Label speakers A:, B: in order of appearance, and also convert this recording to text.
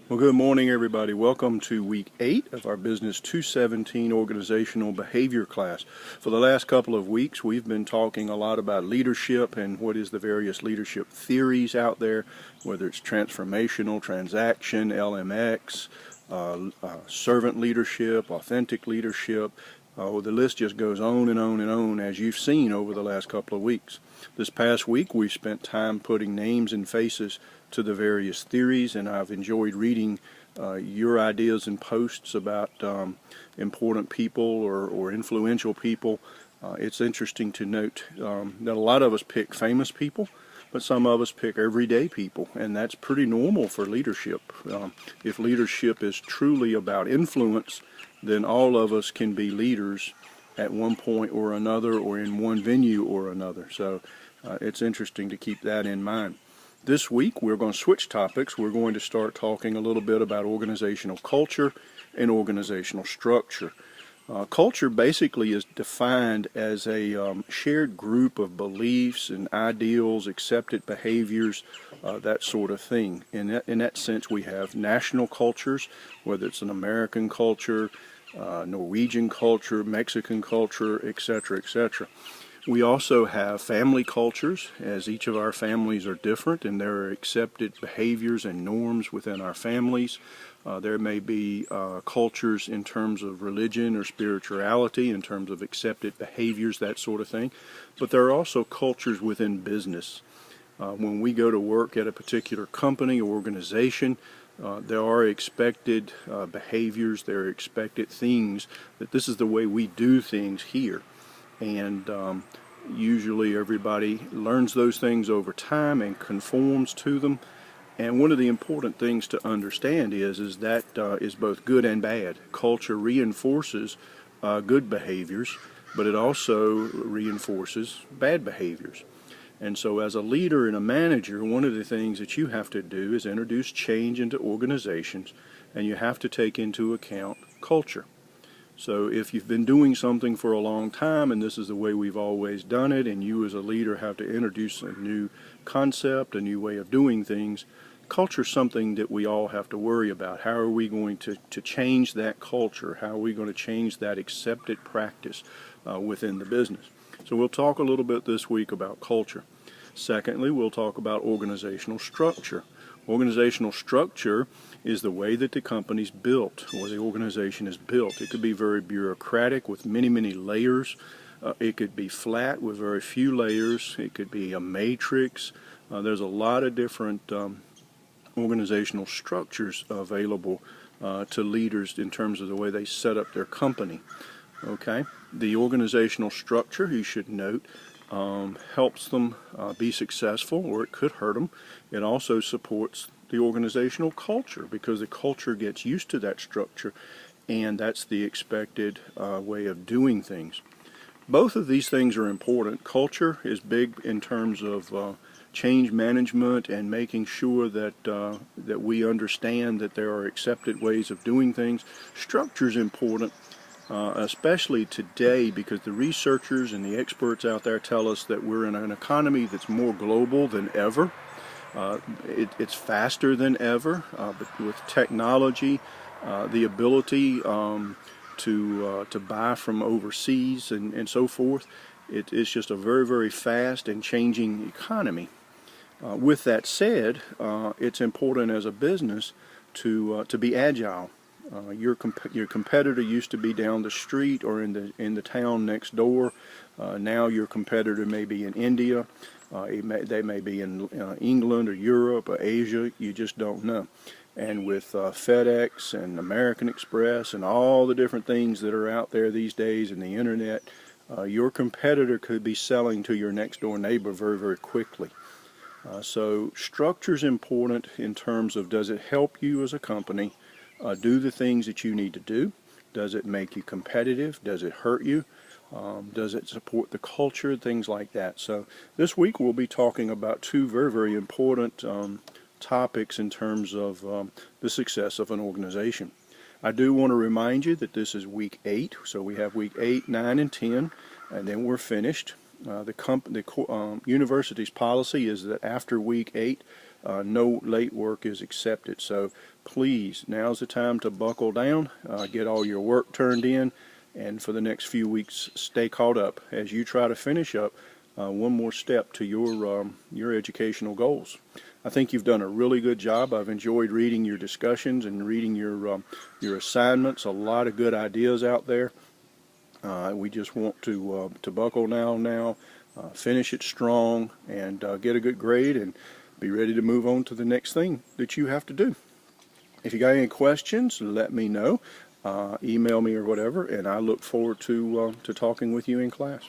A: Well, good morning, everybody. Welcome to week 8 of our Business 217 Organizational Behavior class. For the last couple of weeks, we've been talking a lot about leadership and what is the various leadership theories out there, whether it's transformational, transaction, LMX, servant leadership, authentic leadership. The list just goes on and on and on, as you've seen over the last couple of weeks. This past week, we spent time putting names and faces to the various theories, and I've enjoyed reading your ideas and posts about important people or influential people. It's interesting to note that a lot of us pick famous people, but some of us pick everyday people, and that's pretty normal for leadership. If leadership is truly about influence, then all of us can be leaders at one point or another, or in one venue or another. So it's interesting to keep that in mind. This week we're going to switch topics. We're going to start talking a little bit about organizational culture and organizational structure. Culture basically is defined as a shared group of beliefs and ideals, accepted behaviors, that sort of thing. In that sense, we have national cultures, whether it's an American culture, Norwegian culture, Mexican culture, etc., etc. We also have family cultures, as each of our families are different and there are accepted behaviors and norms within our families. There may be cultures in terms of religion or spirituality, in terms of accepted behaviors, that sort of thing. But there are also cultures within business. When we go to work at a particular company or organization, there are expected behaviors, there are expected things, that this is the way we do things here. And usually everybody learns those things over time and conforms to them. And one of the important things to understand is that is both good and bad. Culture reinforces good behaviors, but it also reinforces bad behaviors. And so as a leader and a manager, one of the things that you have to do is introduce change into organizations, and you have to take into account culture. So if you've been doing something for a long time and this is the way we've always done it, and you as a leader have to introduce a new concept, a new way of doing things, culture is something that we all have to worry about. How are we going to change that culture? How are we going to change that accepted practice within the business? So we'll talk a little bit this week about culture. Secondly, we'll talk about organizational structure. Organizational structure is the way that the company's built, or the organization is built. It could be very bureaucratic with many, many layers. It could be flat with very few layers. It could be a matrix. There's a lot of different organizational structures available to leaders in terms of the way they set up their company. Okay, the organizational structure, you should note, helps them be successful, or it could hurt them. It also supports the organizational culture, because the culture gets used to that structure, and that's the expected way of doing things. Both of these things are important. Culture is big in terms of change management and making sure that that we understand that there are accepted ways of doing things. Structure is important, especially today, because the researchers and the experts out there tell us that we're in an economy that's more global than ever. It's faster than ever, but with technology, the ability to buy from overseas and so forth, it's just a very, very fast and changing economy. With that said, it's important as a business to be agile. Your competitor used to be down the street or in the town next door. Now your competitor may be in India. They may be in England or Europe or Asia. You just don't know. And with FedEx and American Express and all the different things that are out there these days and the internet, your competitor could be selling to your next door neighbor very, very quickly. So structure is important in terms of, does it help you as a company do the things that you need to do? Does it make you competitive? Does it hurt you? Does it support the culture? Things like that. So this week we'll be talking about two very, very important topics in terms of the success of an organization. I do want to remind you that this is week 8, so we have week 8, 9, and 10, and then we're finished. The university's policy is that after week 8, no late work is accepted. So please, now's the time to buckle down, get all your work turned in, and for the next few weeks stay caught up as you try to finish up one more step to your educational goals. I think you've done a really good job. I've enjoyed reading your discussions and reading your assignments. A lot of good ideas out there. We just want to buckle now, finish it strong, and get a good grade and be ready to move on to the next thing that you have to do. If you got any questions, let me know. Email me or whatever, and I look forward to talking with you in class.